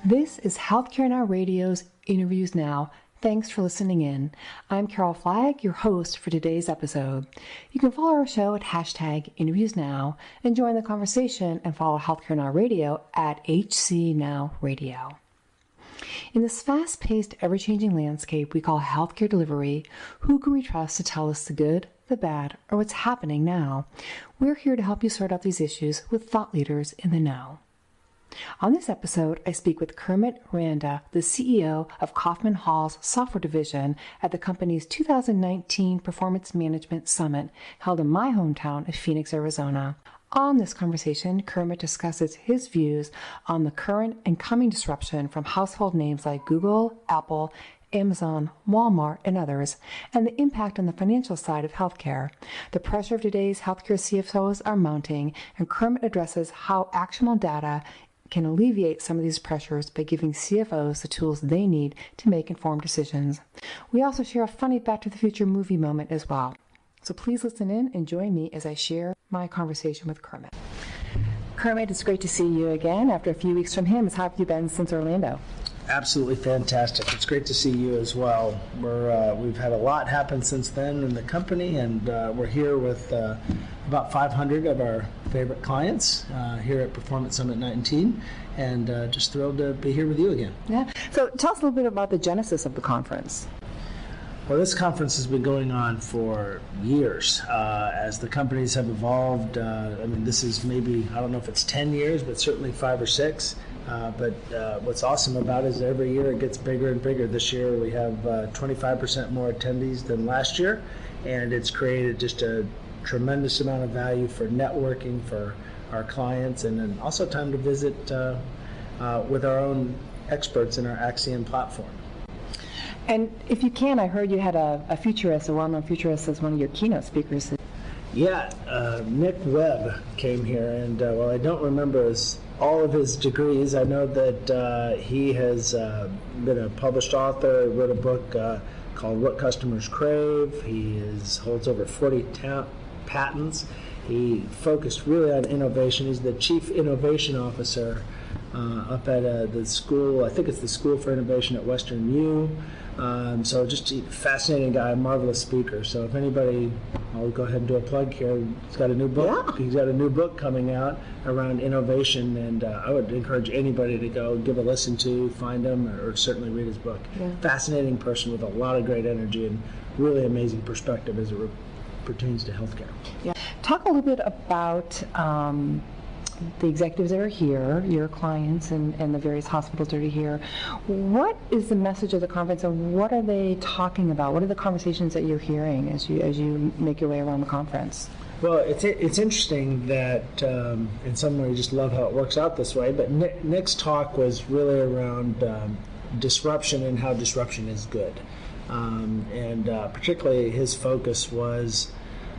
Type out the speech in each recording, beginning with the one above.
This is HealthcareNOW Radio's Interviews Now. Thanks for listening in. I'm Carol Flagg, your host for today's episode. You can follow our show at #InterviewsNOW and join the conversation and follow HealthcareNOW Radio at HCNOW Radio. In this fast-paced, ever-changing landscape we call healthcare delivery, who can we trust to tell us the good, the bad, or what's happening now? We're here to help you sort out these issues with thought leaders in the know. On this episode, I speak with Kermit Randa, the CEO of Kaufman Hall's software division at the company's 2019 Performance Management Summit held in my hometown of Phoenix, Arizona. On this conversation, Kermit discusses his views on the current and coming disruption from household names like Google, Apple, Amazon, Walmart, and others, and the impact on the financial side of healthcare. The pressure of today's healthcare CFOs are mounting, and Kermit addresses how actionable data can alleviate some of these pressures by giving CFOs the tools they need to make informed decisions. We also share a funny Back to the Future movie moment as well. So please listen in and join me as I share my conversation with Kermit. Kermit, it's great to see you again after a few weeks from him. How have you been since Orlando? Absolutely fantastic. It's great to see you as well. We've had a lot happen since then in the company, and we're here with about 500 of our favorite clients here at Performance Summit 19, and just thrilled to be here with you again. Yeah. So tell us a little bit about the genesis of the conference. Well, this conference has been going on for years as the companies have evolved. This is maybe, I don't know if it's 10 years, but certainly 5 or 6. But what's awesome about it is every year it gets bigger and bigger. This year we have 25% more attendees than last year, and it's created just a tremendous amount of value for networking for our clients, and then also time to visit with our own experts in our Axiom platform. And if you can, I heard you had a futurist, a well-known futurist, as one of your keynote speakers. Yeah, Nick Webb came here, and while I don't remember all of his degrees, I know that he has been a published author, wrote a book called What Customers Crave. He holds over 40 patents. He focused really on innovation. He's the Chief Innovation Officer up at the school, I think it's the School for Innovation at Western U. So just a fascinating guy, marvelous speaker. So if anybody, I'll go ahead and do a plug here. He's got a new book. Yeah. He's got a new book coming out around innovation, and I would encourage anybody to go give a listen to, find him, or certainly read his book. Yeah. Fascinating person with a lot of great energy and really amazing perspective as it pertains to healthcare. Yeah. Talk a little bit about the executives that are here, your clients, and the various hospitals that are here. What is the message of the conference, and what are they talking about? What are the conversations that you're hearing as you make your way around the conference? Well, it's interesting that in some way, I just love how it works out this way, but Nick's talk was really around disruption and how disruption is good. And particularly his focus was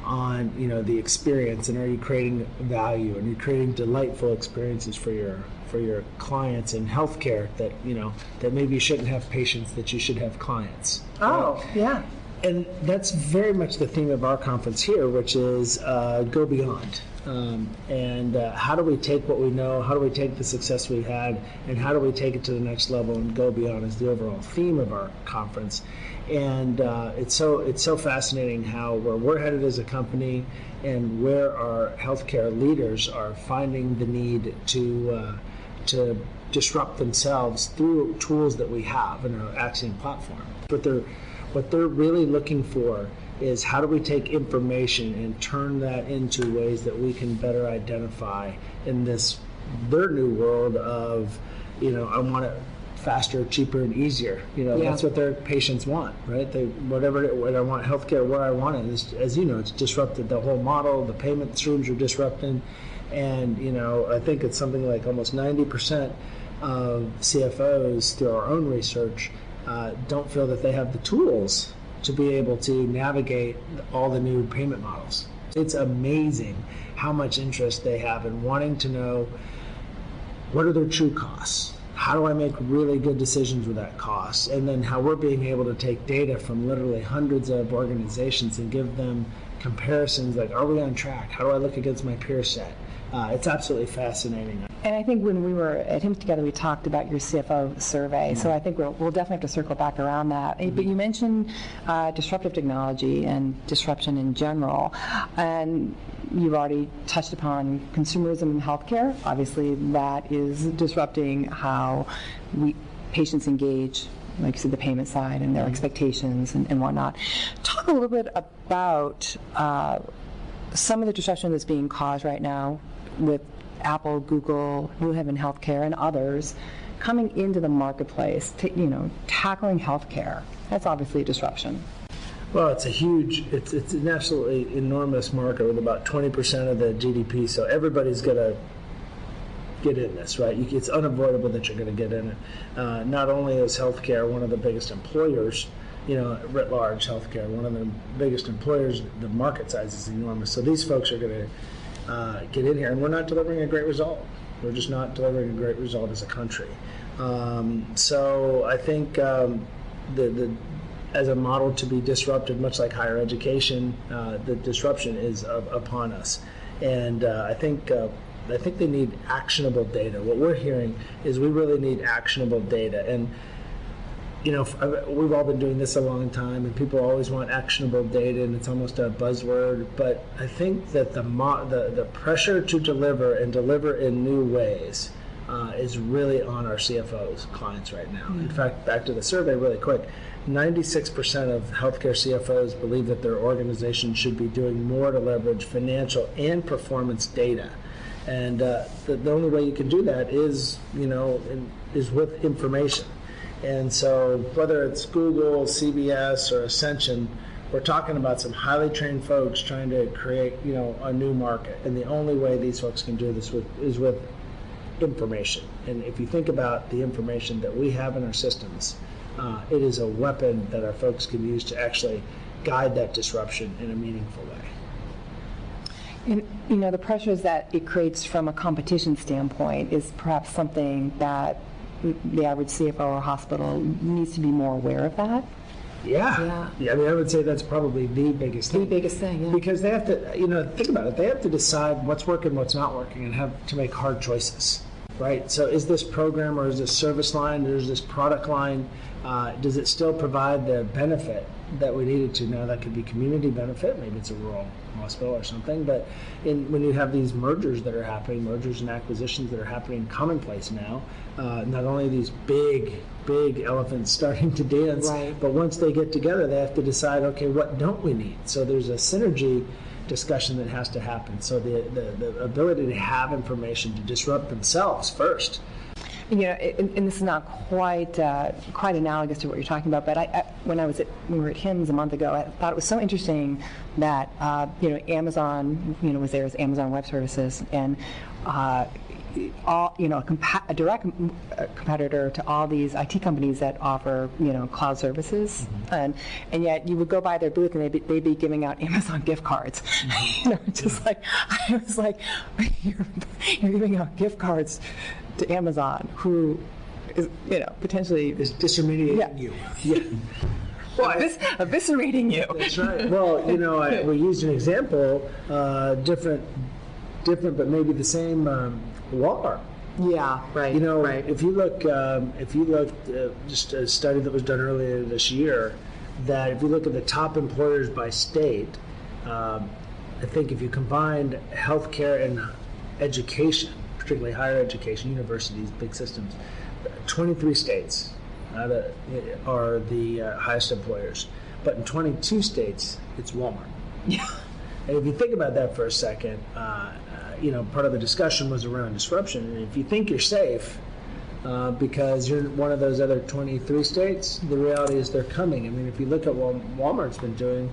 on the experience, and are you creating value, and you're creating delightful experiences for your clients in healthcare that maybe you shouldn't have patients, that you should have clients. Oh, yeah. And that's very much the theme of our conference here, which is go beyond. And how do we take what we know, how do we take the success we had, and how do we take it to the next level and go beyond is the overall theme of our conference. And it's so fascinating how where we're headed as a company and where our healthcare leaders are finding the need to disrupt themselves through tools that we have in our Axiom platform. What they're really looking for is how do we take information and turn that into ways that we can better identify in their new world of, I want it faster, cheaper, and easier. That's what their patients want, right? I want healthcare where I want it. As you know, it's disrupted the whole model. The payment streams are disrupted. And, I think it's something like almost 90% of CFOs, through our own research, don't feel that they have the tools to be able to navigate all the new payment models. It's amazing how much interest they have in wanting to know what are their true costs. How do I make really good decisions with that cost? And then how we're being able to take data from literally hundreds of organizations and give them comparisons like, are we on track? How do I look against my peer set? It's absolutely fascinating. And I think when we were at HIMSS together, we talked about your CFO survey. So I think we'll definitely have to circle back around that. But you mentioned disruptive technology and disruption in general. And you've already touched upon consumerism in healthcare. Obviously, that is disrupting how patients engage, like you said, the payment side and their expectations and whatnot. Talk a little bit about some of the disruption that's being caused right now with Apple, Google, New Haven Healthcare, and others coming into the marketplace, tackling healthcare. That's obviously a disruption. Well, it's an absolutely enormous market with about 20% of the GDP, so everybody's going to get in this, right? It's unavoidable that you're going to get in it. Not only is healthcare one of the biggest employers, writ large healthcare, one of the biggest employers, the market size is enormous. So these folks are going to get in here, and we're not delivering a great result. We're just not delivering a great result as a country. So I think as a model to be disrupted, much like higher education, the disruption is upon us. And I think they need actionable data. What we're hearing is we really need actionable data. And we've all been doing this a long time, and people always want actionable data, and it's almost a buzzword. But I think that the pressure to deliver and deliver in new ways is really on our CFOs, clients right now. In fact, back to the survey really quick, 96% of healthcare CFOs believe that their organization should be doing more to leverage financial and performance data. And the only way you can do that is with information. And so whether it's Google, CBS, or Ascension, we're talking about some highly trained folks trying to create, a new market. And the only way these folks can do this is with information. And if you think about the information that we have in our systems, it is a weapon that our folks can use to actually guide that disruption in a meaningful way. And, the pressures that it creates from a competition standpoint is perhaps something that the average CFO or hospital needs to be more aware of that. Yeah. I mean, I would say that's probably the biggest thing. Yeah. Because they have to, think about it. They have to decide what's working, what's not working, and have to make hard choices, right? So is this program or is this service line or is this product line, does it still provide the benefit that we needed to? Now, that could be community benefit. Maybe it's a rural hospital or something. But when you have these mergers that are happening, mergers and acquisitions that are happening commonplace now, not only these big elephants starting to dance, right, but once they get together, they have to decide, okay, what don't we need? So there's a synergy discussion that has to happen. So the ability to have information to disrupt themselves first. And this is not quite analogous to what you're talking about, but when we were at HIMSS a month ago, I thought it was so interesting that Amazon was there as Amazon Web Services, and a direct competitor to all these IT companies that offer cloud services, and yet you would go by their booth and they'd be giving out Amazon gift cards. Just like I was like, you're giving out gift cards to Amazon, who is potentially is disintermediating you. Yeah. Well, eviscerating you. That's right. Well, we used an example, different, but maybe the same. Walmart. Yeah, right. Right. If you look, just a study that was done earlier this year, that if you look at the top employers by state, I think if you combined healthcare and education, particularly higher education, universities, big systems, 23 states are the highest employers. But in 22 states, it's Walmart. Yeah. And if you think about that for a second, part of the discussion was around disruption. And if you think you're safe because you're one of those other 23 states, the reality is they're coming. I mean, if you look at what Walmart's been doing,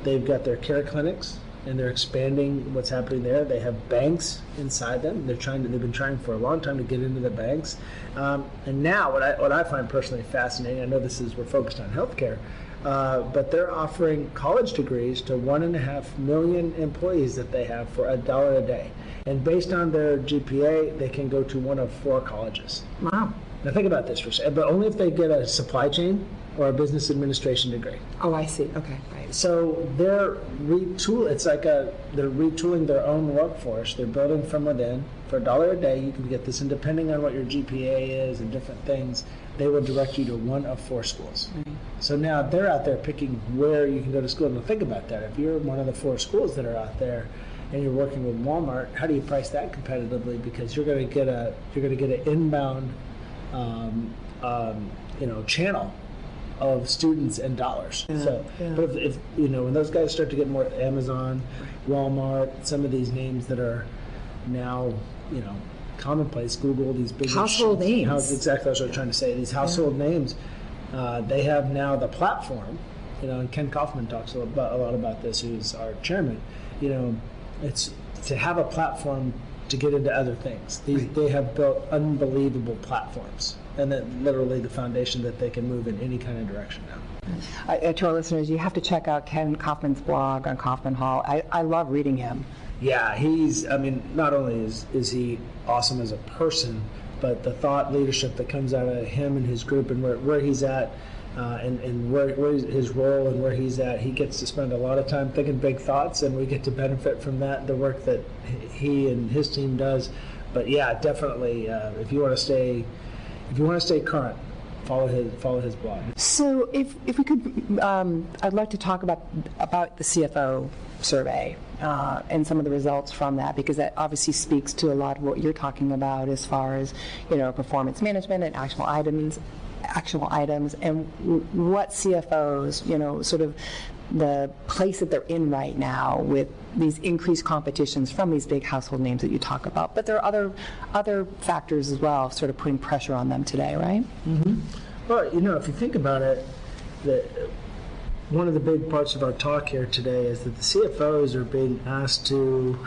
they've got their care clinics, and they're expanding what's happening there. They have banks inside them. They've been trying for a long time to get into the banks. And now, what I find personally fascinating, I know we're focused on healthcare, but they're offering college degrees to 1.5 million employees that they have for $1 a day. And based on their GPA, they can go to one of 4 colleges. Wow. Now think about this for a second, but only if they get a supply chain or a business administration degree. Oh, I see. Okay, right. So they're they're retooling their own workforce. They're building from within. For $1 a day, you can get this, and depending on what your GPA is and different things, they will direct you to one of 4 schools. Mm-hmm. So now they're out there picking where you can go to school. And think about that. If you're one of the 4 schools that are out there, and you're working with Walmart, how do you price that competitively? Because you're going to get an inbound, channel of students and dollars. But if when those guys start to get more Amazon, Walmart, some of these names that are now commonplace, Google, these big household names. Exactly what I was trying to say. These household names, they have now the platform. And Ken Kaufman talks a lot about this, who's our chairman. It's to have a platform to get into other things. They have built unbelievable platforms, and that literally the foundation that they can move in any kind of direction now. To our listeners, you have to check out Ken Kaufman's blog on Kaufman Hall. I love reading him. Yeah, not only is he awesome as a person, but the thought leadership that comes out of him and his group and where he's at, and where his role and where he's at, he gets to spend a lot of time thinking big thoughts, and we get to benefit from that, the work that he and his team does. But yeah, definitely, if you want to stay current, follow his blog. So if we could, I'd like to talk about the CFO survey and some of the results from that, because that obviously speaks to a lot of what you're talking about as far as performance management and actionable items, and what CFOs, sort of the place that they're in right now with these increased competitions from these big household names that you talk about. But there are other factors as well, sort of putting pressure on them today, right? Mm-hmm. Well, if you think about it, one of the big parts of our talk here today is that the CFOs are being asked to.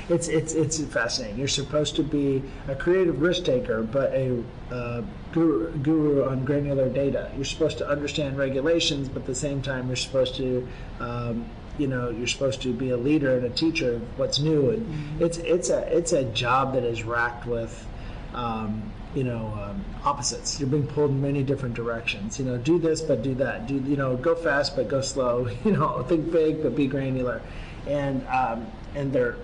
it's fascinating. You're supposed to be a creative risk taker, but a guru on granular data. You're supposed to understand regulations, but at the same time, you're supposed to, you're supposed to be a leader and a teacher of what's new. And it's a job that is racked with. Opposites. You're being pulled in many different directions. Do this, but do that. Go fast, but go slow. Think big, but be granular. And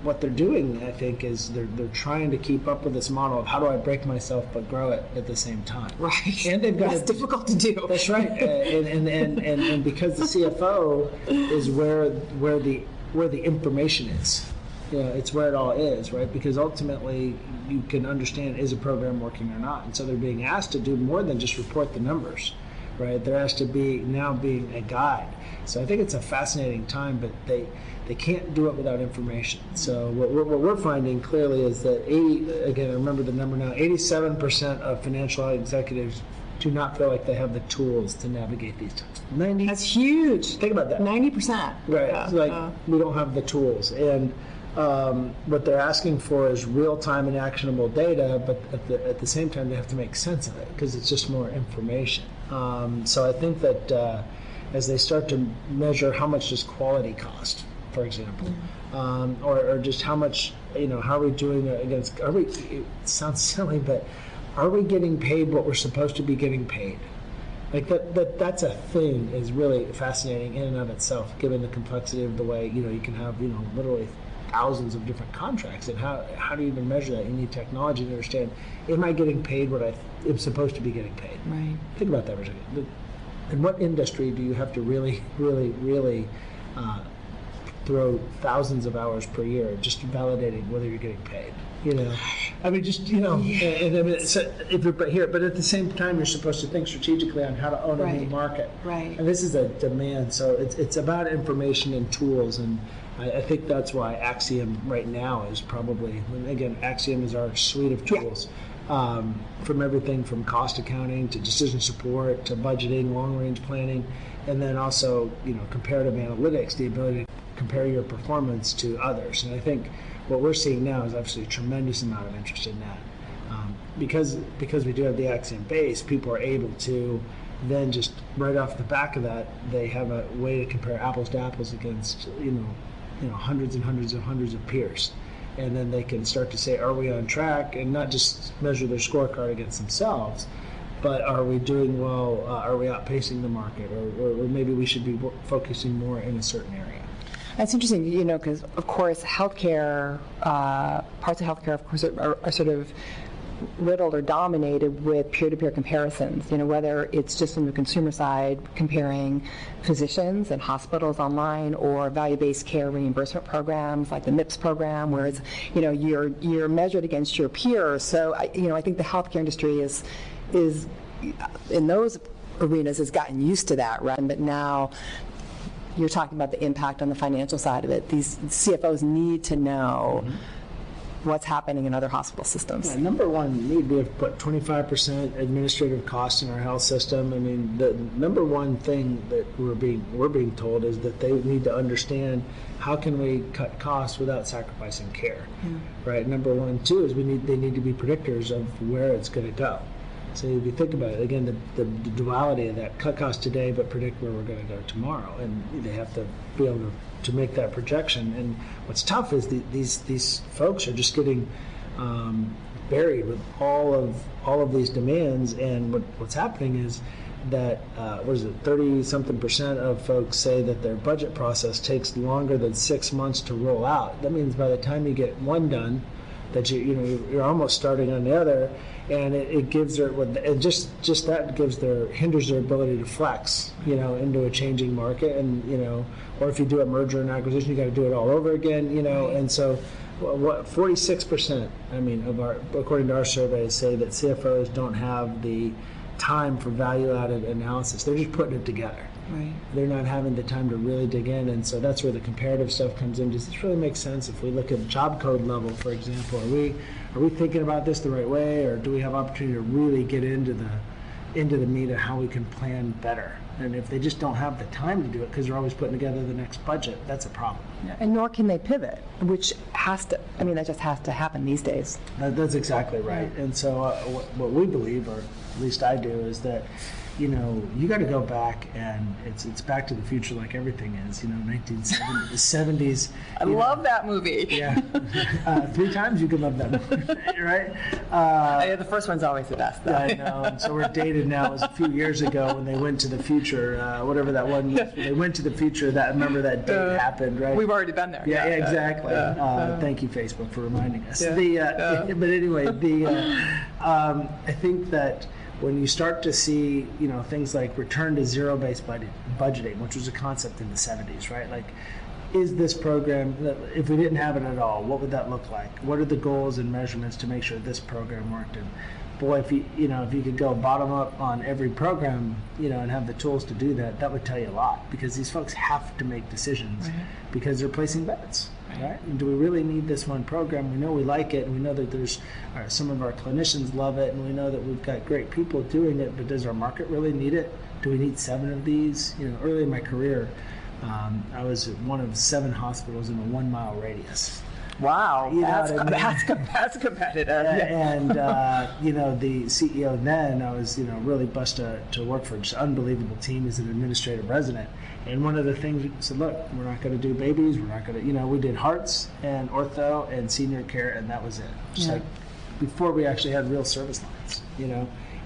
what they're doing, I think, is they're trying to keep up with this model of how do I break myself but grow it at the same time. Right. And they've got that's difficult to do. That's right. and because the CFO is where the information is. It's where it all is, right? Because ultimately you can understand, is a program working or not? And so they're being asked to do more than just report the numbers, right? They're asked to be a guide. So I think it's a fascinating time, but they can't do it without information. So what we're finding clearly is that I remember the number now, 87% of financial executives do not feel like they have the tools to navigate these times. That's huge. Think about that. 90%. Right. Yeah. We don't have the tools. And what they're asking for is real-time and actionable data, but at the same time they have to make sense of it because it's just more information. So I think that as they start to measure how much does quality cost, for example, or just how much, how are we doing against, it sounds silly, but are we getting paid what we're supposed to be getting paid? Like that's a thing is really fascinating in and of itself, given the complexity of the way, you can have, literally thousands of different contracts, and how do you even measure that? You need technology to understand, am I getting paid what I am supposed to be getting paid? Right. Think about that for a second. In what industry do you have to really, really, really throw thousands of hours per year just validating whether you're getting paid? So if you're here, but at the same time, you're supposed to think strategically on how to own a new market. Right. And this is a demand, so it's about information and tools, and I think that's why Axiom right now is probably, again, Axiom is our suite of tools, from everything from cost accounting to decision support to budgeting, long-range planning, and then also, comparative analytics, the ability to compare your performance to others. And I think what we're seeing now is obviously a tremendous amount of interest in that. Because we do have the Axiom base, people are able to then just right off the back of that, they have a way to compare apples to apples against, hundreds and hundreds and hundreds of peers. And then they can start to say, are we on track? And not just measure their scorecard against themselves, but are we doing well? Are we outpacing the market, or maybe we should be focusing more in a certain area? That's interesting, because of course healthcare, parts of healthcare, of course, are sort of riddled or dominated with peer-to-peer comparisons, whether it's just on the consumer side comparing physicians and hospitals online, or value-based care reimbursement programs like the MIPS program, where it's, you're measured against your peers. So I think the healthcare industry is in those arenas has gotten used to that, right? But now you're talking about the impact on the financial side of it. These CFOs need to know what's happening in other hospital systems. Yeah, number one, we have put 25% administrative costs in our health system. I mean, the number one thing that we're being told is that they need to understand how can we cut costs without sacrificing care, right? Number one, two is they need to be predictors of where it's going to go. So if you think about it, again, the duality of that, cut costs today but predict where we're going to go tomorrow, and they have to be able to make that projection. And what's tough is these folks are just getting buried with all of these demands, and what's happening is that 30-something% of folks say that their budget process takes longer than 6 months to roll out. That means by the time you get one done, that you're almost starting on the other, and it gives their just that hinders their ability to flex, into a changing market, and or if you do a merger and acquisition, you got to do it all over again, and so. What 46%, according to our surveys, say that CFOs don't have the time for value-added analysis. They're just putting it together. Right. They're not having the time to really dig in, and so that's where the comparative stuff comes in. Does this really make sense? If we look at job code level, for example, are we thinking about this the right way, or do we have opportunity to really get into the meat of how we can plan better? And if they just don't have the time to do it because they're always putting together the next budget, that's a problem. Yeah. And nor can they pivot, which that just has to happen these days. That's exactly right. And so what we believe, or at least I do, is that you got to go back, and it's Back to the Future, like everything is. 1970s. I love that movie. Yeah, 3 times you can love that movie, right? The first one's always the best, though. I know. So we're dated now. It was a few years ago when they went to the future, whatever that one was. When they went to the future, remember that date happened, right? We've already been there. Yeah, exactly. Thank you, Facebook, for reminding us. Yeah. But anyway, I think that when you start to see, things like return to zero-based budgeting, which was a concept in the 70s, right? Like, is this program, if we didn't have it at all, what would that look like? What are the goals and measurements to make sure this program worked? And boy, if you could go bottom up on every program, and have the tools to do that, that would tell you a lot, because these folks have to make decisions because they're placing bets. Right? And do we really need this one program? We know we like it, and we know that some of our clinicians love it, and we know that we've got great people doing it, but does our market really need it? Do we need 7 of these? Early in my career, I was at one of 7 hospitals in a 1-mile radius. Wow, that's competitive. And the CEO then, I was really blessed to work for just an unbelievable team as an administrative resident. And one of the things we said, look, we're not going to do babies. We're not going to, we did hearts and ortho and senior care, and that was it. Just like before we actually had real service lines,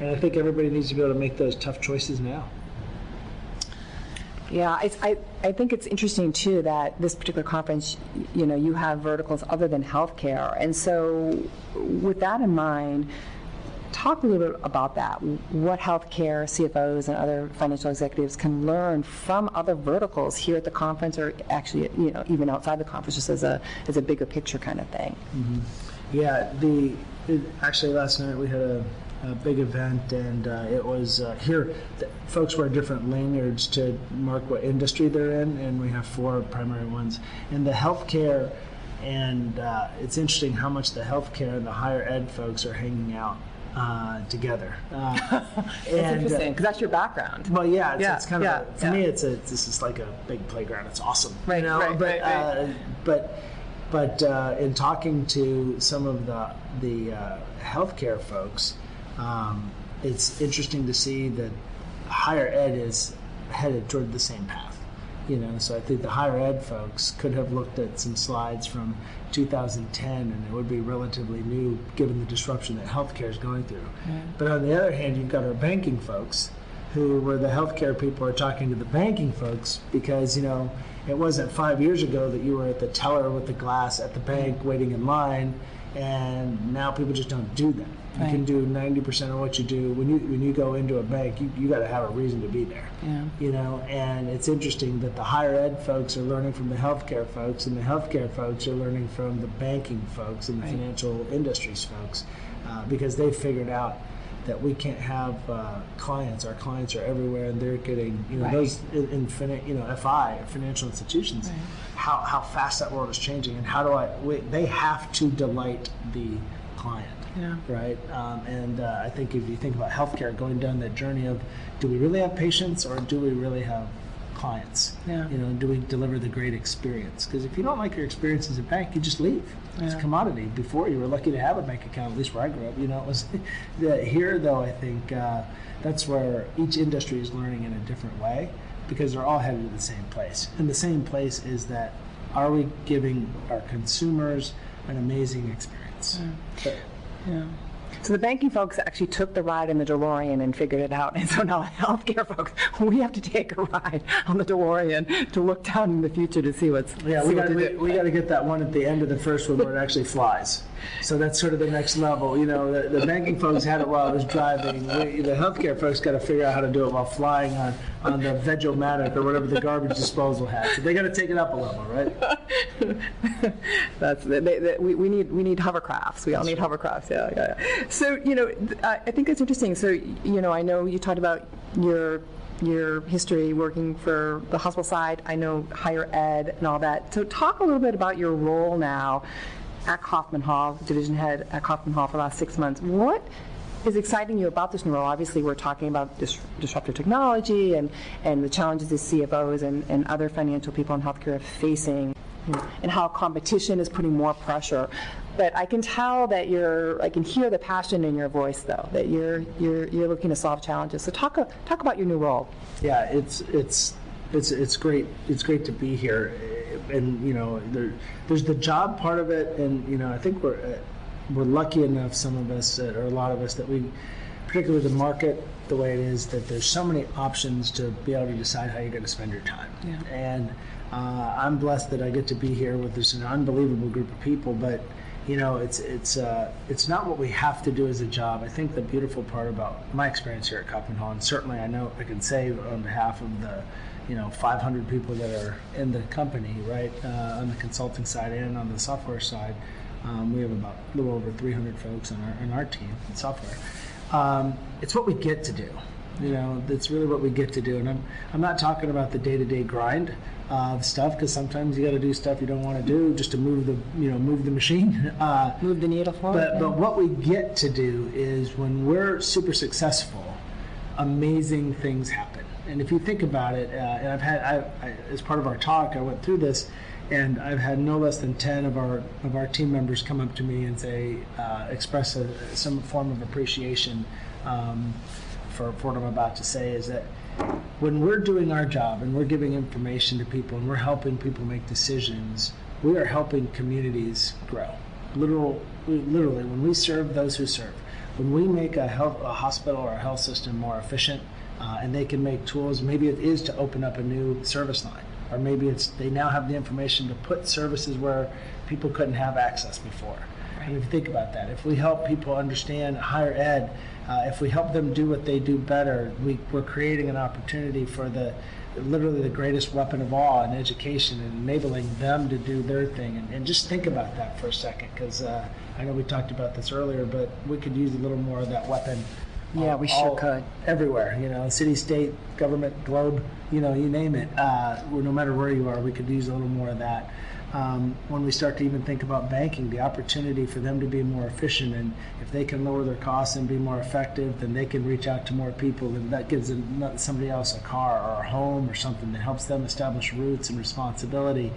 And I think everybody needs to be able to make those tough choices now. Yeah, I think it's interesting, too, that this particular conference, you have verticals other than healthcare. And so with that in mind, talk a little bit about that. What healthcare CFOs and other financial executives can learn from other verticals here at the conference, or actually, even outside the conference, just as a bigger picture kind of thing. Mm-hmm. Yeah, actually last night we had a big event, and it was here. Folks wear different lanyards to mark what industry they're in, and we have 4 primary ones. And the healthcare, and it's interesting how much the healthcare and the higher ed folks are hanging out together. It's interesting, because that's your background. Well, it's kind of for me. This is like a big playground. It's awesome, right? But in talking to some of the healthcare folks, it's interesting to see that higher ed is headed toward the same path. So I think the higher ed folks could have looked at some slides from 2010, and it would be relatively new given the disruption that healthcare is going through. But on the other hand, you've got our banking folks, where the healthcare people are talking to the banking folks because, it wasn't 5 years ago that you were at the teller with the glass at the bank waiting in line, and now people just don't do that. You can do 90% of what you do. When you go into a bank, you got to have a reason to be there. And it's interesting that the higher ed folks are learning from the healthcare folks, and the healthcare folks are learning from the banking folks and the financial industries folks, because they've figured out that we can't have clients. Our clients are everywhere, and they're getting, those in FI, financial institutions, how fast that world is changing, and they have to delight the client. Right? I think if you think about healthcare going down that journey of, do we really have patients or do we really have clients? Do we deliver the great experience? Because if you don't like your experience as a bank, you just leave. It's a commodity. Before, you were lucky to have a bank account, at least where I grew up. It was here, though. I think that's where each industry is learning in a different way, because they're all headed to the same place. And the same place is that, are we giving our consumers an amazing experience? So the banking folks actually took the ride in the DeLorean and figured it out. And so now healthcare folks, we have to take a ride on the DeLorean to look down in the future to see what's... we got to get that one at the end of the first one where it actually flies. So that's sort of the next level. The banking folks had it while it was driving. The healthcare folks got to figure out how to do it while flying on the Veg-O-Matic or whatever the garbage disposal has. So they got to take it up a level, right? We need hovercrafts. We all need hovercrafts. Yeah. So I think it's interesting. So I know you talked about your history working for the hospital side. I know higher ed and all that. So talk a little bit about your role now at Kaufman Hall, division head at Kaufman Hall for the last 6 months. What is exciting you about this new role? Obviously, we're talking about disruptive technology and the challenges that CFOs and other financial people in healthcare are facing, and how competition is putting more pressure. But I can tell that I can hear the passion in your voice, though, that you're looking to solve challenges. So talk about your new role. Yeah, it's great. It's great to be here. And there's the job part of it, and I think we're lucky enough, some of us or a lot of us, that we, particularly the market the way it is, that there's so many options to be able to decide how you're going to spend your time. And I'm blessed that I get to be here with this an unbelievable group of people, but it's not what we have to do as a job. I think the beautiful part about my experience here at Kaufman Hall, and certainly I know I can say on behalf of the 500 people that are in the company, right, on the consulting side and on the software side, we have about a little over 300 folks on our team in software. It's what we get to do. That's really what we get to do. And I'm not talking about the day-to-day grind of stuff, because sometimes you got to do stuff you don't want to do just to move the machine, move the needle forward. But what we get to do is, when we're super successful, amazing things happen. And if you think about it, and I as part of our talk, I went through this, and I've had no less than 10 of our team members come up to me and say, express some form of appreciation for what I'm about to say, is that when we're doing our job and we're giving information to people and we're helping people make decisions, we are helping communities grow. Literally, when we serve those who serve, when we make a hospital or a health system more efficient, and they can make tools, maybe it is to open up a new service line, or maybe it's they now have the information to put services where people couldn't have access before. Right. And if you think about that, if we help people understand higher ed, if we help them do what they do better, we're creating an opportunity for literally the greatest weapon of all in education, and enabling them to do their thing. And just think about that for a second, because I know we talked about this earlier, but we could use a little more of that weapon. Yeah, we sure could. Everywhere, city, state, government, globe, you name it. No matter where you are, we could use a little more of that. When we start to even think about banking, the opportunity for them to be more efficient, and if they can lower their costs and be more effective, then they can reach out to more people, and that gives somebody else a car or a home or something that helps them establish roots and responsibility.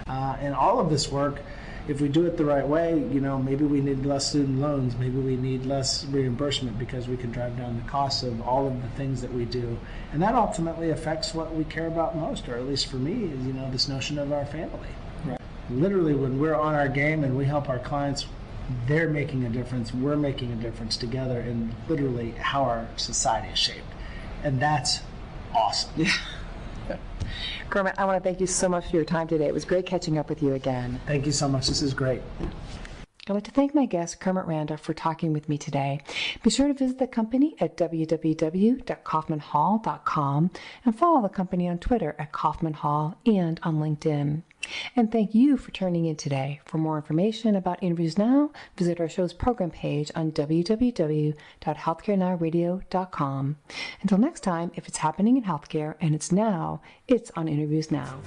And all of this work, if we do it the right way, maybe we need less student loans, maybe we need less reimbursement because we can drive down the costs of all of the things that we do. And that ultimately affects what we care about most, or at least for me, is, this notion of our family. Right. Literally, when we're on our game and we help our clients, they're making a difference, we're making a difference together in literally how our society is shaped. And that's awesome. Kermit, I want to thank you so much for your time today. It was great catching up with you again. Thank you so much. This is great. I'd like to thank my guest, Kermit Randa, for talking with me today. Be sure to visit the company at www.kaufmanhall.com and follow the company on Twitter at Kaufman Hall and on LinkedIn. And thank you for tuning in today. For more information about Interviews Now, visit our show's program page on www.HealthcareNOWradio.com. Until next time, if it's happening in healthcare and it's now, it's on Interviews Now.